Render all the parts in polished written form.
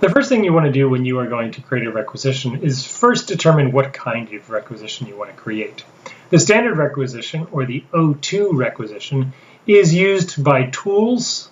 The first thing you want to do when you are going to create a requisition is first determine what kind of requisition you want to create. The standard requisition, or the O2 requisition, is used by tools,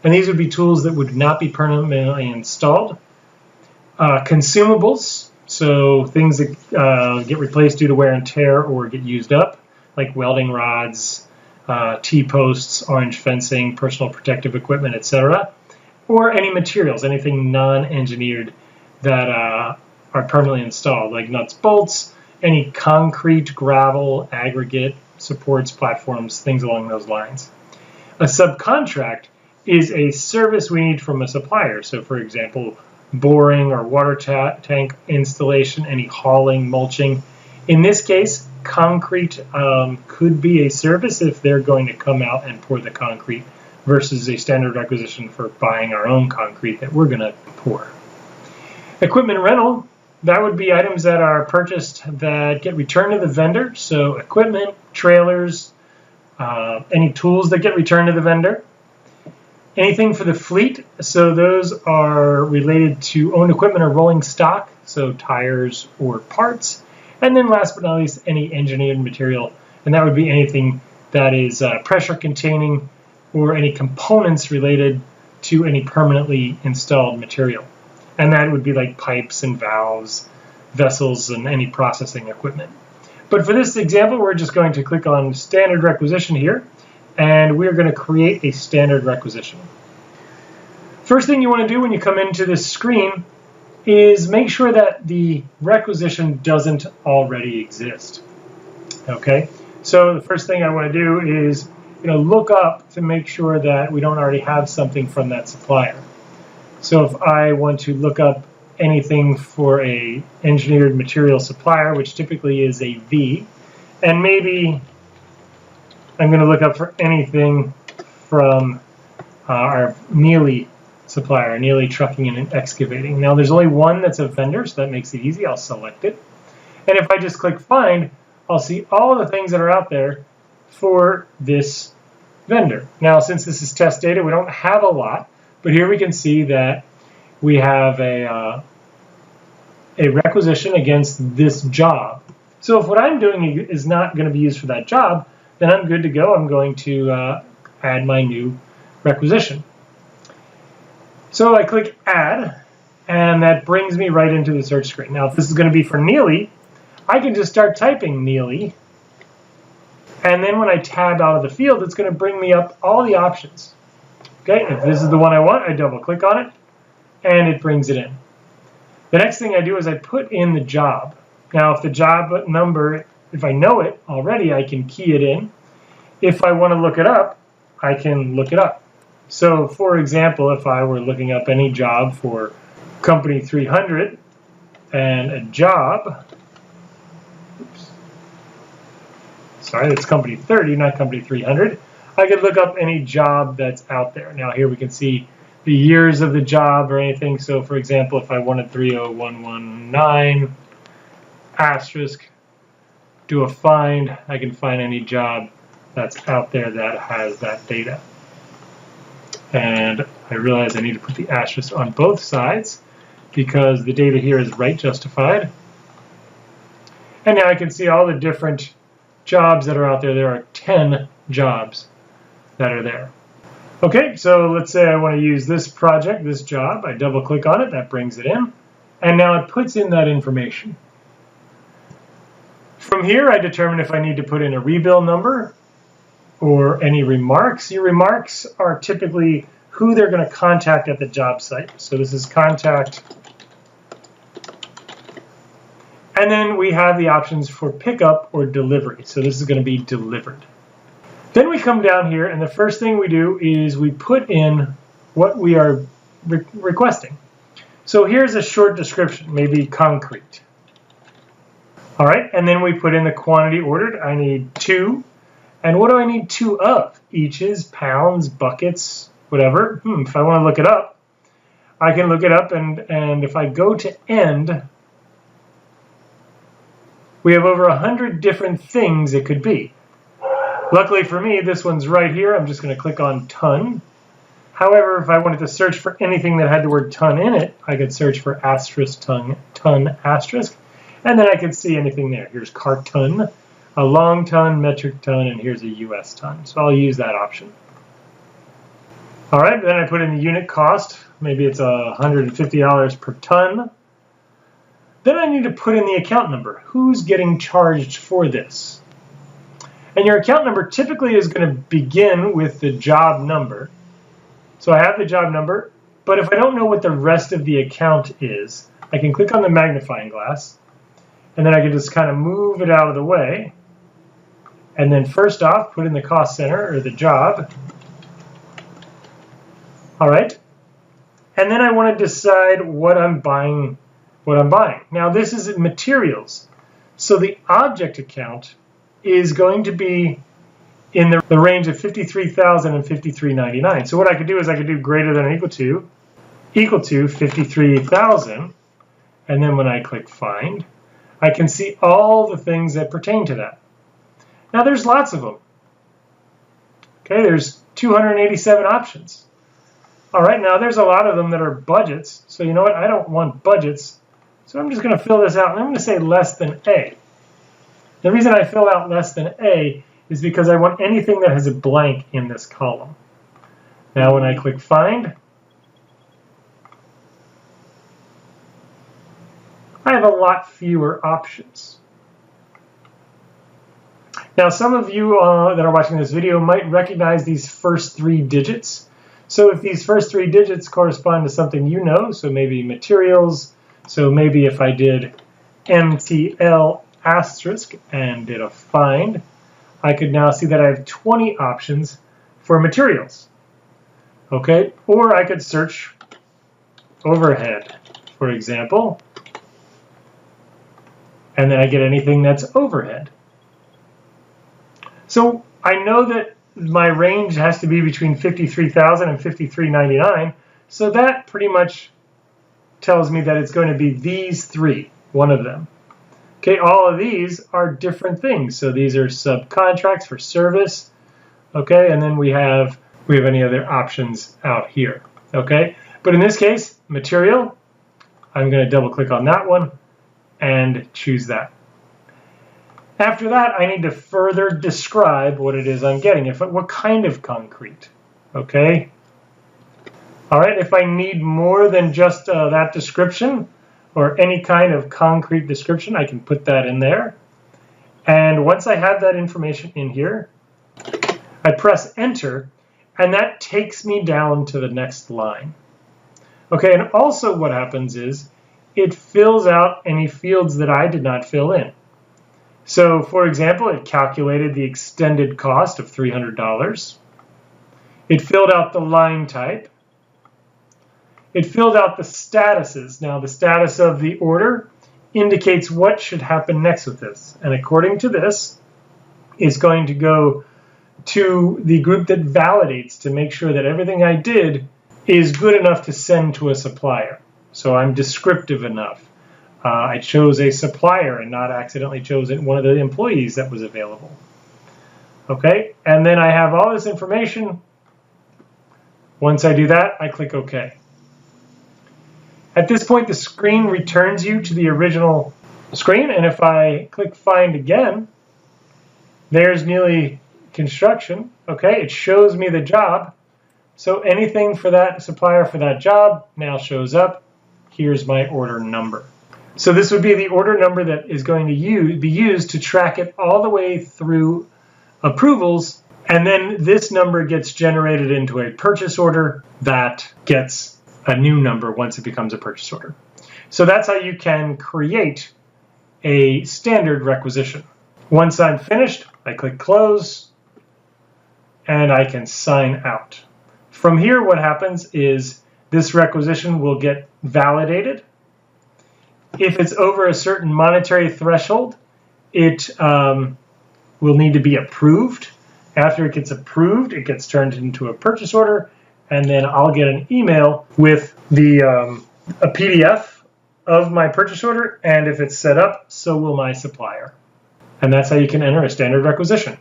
and these would be tools that would not be permanently installed. Consumables, so things that get replaced due to wear and tear or get used up, like welding rods, T-posts, orange fencing, personal protective equipment, etc. Or any materials, anything non-engineered that are permanently installed, like nuts, bolts, any concrete, gravel, aggregate, supports, platforms, things along those lines. A subcontract is a service we need from a supplier. So for example, boring or water tank installation, any hauling, mulching. In this case, concrete could be a service if they're going to come out and pour the concrete, versus a standard requisition for buying our own concrete that we're going to pour. Equipment rental, that would be items that are purchased that get returned to the vendor. So equipment, trailers, any tools that get returned to the vendor. Anything for the fleet, so those are related to owned equipment or rolling stock, so tires or parts. And then last but not least, any engineered material, and that would be anything that is pressure containing or any components related to any permanently installed material. And that would be like pipes and valves, vessels, and any processing equipment. But for this example, we're just going to click on standard requisition here, and we're going to create a standard requisition. First thing you want to do when you come into this screen is make sure that the requisition doesn't already exist. Okay, so the first thing I want to do is look up to make sure that we don't already have something from that supplier. So if I want to look up anything for a engineered material supplier, which typically is a V, and maybe I'm going to look up for anything from our Neely supplier, Neely Trucking and Excavating. Now there's only one that's a vendor, so that makes it easy. I'll select it. And if I just click find, I'll see all the things that are out there for this vendor. Now, since this is test data, we don't have a lot, but here we can see that we have a requisition against this job. So if what I'm doing is not going to be used for that job, then I'm good to go. I'm going to add my new requisition. So I click add, and that brings me right into the search screen. Now, if this is going to be for Neely, I can just start typing Neely. And then when I tab out of the field, it's going to bring me up all the options. Okay, if this is the one I want, I double click on it, and it brings it in. The next thing I do is I put in the job. Now, if the job number, if I know it already, I can key it in. If I want to look it up, I can look it up. So, for example, if I were looking up any job for Company 300 and a job, sorry, that's Company 30, not Company 300. I could look up any job that's out there. Now here we can see the years of the job or anything. So for example, if I wanted 30119 asterisk, do a find, I can find any job that's out there that has that data. And I realize I need to put the asterisk on both sides because the data here is right justified. And now I can see all the different jobs that are out there. There are 10 jobs that are there. Okay, so let's say I want to use this project, this job. I double click on it, that brings it in. And now it puts in that information. From here, I determine if I need to put in a rebill number or any remarks. Your remarks are typically who they're going to contact at the job site. So this is contact. And then we have the options for pickup or delivery. So this is going to be delivered. Then we come down here, and the first thing we do is we put in what we are requesting. So here's a short description, maybe concrete. All right, and then we put in the quantity ordered. I need 2. And what do I need 2 of? Inches, pounds, buckets, whatever. If I want to look it up, I can look it up, and if I go to end, we have over 100 different things it could be. Luckily for me, this one's right here. I'm just going to click on ton. However, if I wanted to search for anything that had the word ton in it, I could search for asterisk ton asterisk, and then I could see anything there. Here's carton, a long ton, metric ton, and here's a US ton. So I'll use that option. All right, then I put in the unit cost. Maybe it's $150 per ton. Then I need to put in the account number. Who's getting charged for this? And your account number typically is going to begin with the job number. So I have the job number, but if I don't know what the rest of the account is, I can click on the magnifying glass, and then I can just kind of move it out of the way. And then first off, put in the cost center or the job. All right. And then I want to decide what I'm buying. Now this is materials. So the object account is going to be in the range of $53,000 and $53.99. So what I could do is I could do greater than or equal to 53,000. And then when I click find, I can see all the things that pertain to that. Now there's lots of them. Okay, there's 287 options. All right, now there's a lot of them that are budgets. So you know what? I don't want budgets. So I'm just going to fill this out, and I'm going to say less than A. The reason I fill out less than A is because I want anything that has a blank in this column. Now when I click find, I have a lot fewer options. Now some of you that are watching this video might recognize these first 3 digits. So if these first 3 digits correspond to something you know, so maybe materials, so maybe if I did MTL asterisk and did a find, I could now see that I have 20 options for materials. Okay, or I could search overhead, for example, and then I get anything that's overhead. So I know that my range has to be between $53,000 and $53.99, so that pretty much tells me that it's going to be these 3, one of them. Okay, all of these are different things. So these are subcontracts for service. Okay, and then we have any other options out here. Okay, but in this case, material, I'm going to double click on that one and choose that. After that, I need to further describe what it is I'm getting. What kind of concrete? Okay. All right, if I need more than just that description or any kind of concrete description, I can put that in there. And once I have that information in here, I press enter, and that takes me down to the next line. Okay, and also what happens is it fills out any fields that I did not fill in. So, for example, it calculated the extended cost of $300. It filled out the line type. It filled out the statuses. Now, the status of the order indicates what should happen next with this. And according to this, it's going to go to the group that validates to make sure that everything I did is good enough to send to a supplier. So I'm descriptive enough. I chose a supplier and not accidentally chose one of the employees that was available. Okay, and then I have all this information. Once I do that, I click OK. At this point, the screen returns you to the original screen, and if I click Find again, there's Neely Construction. Okay, it shows me the job. So anything for that supplier for that job now shows up. Here's my order number. So this would be the order number that is going to be used to track it all the way through approvals, and then this number gets generated into a purchase order that gets a new number once it becomes a purchase order. So that's how you can create a standard requisition. Once I'm finished, I click close, and I can sign out. From here, what happens is this requisition will get validated. If it's over a certain monetary threshold, it will need to be approved. After it gets approved, it gets turned into a purchase order, and then I'll get an email with a PDF of my purchase order, and if it's set up, so will my supplier. And that's how you can enter a standard requisition.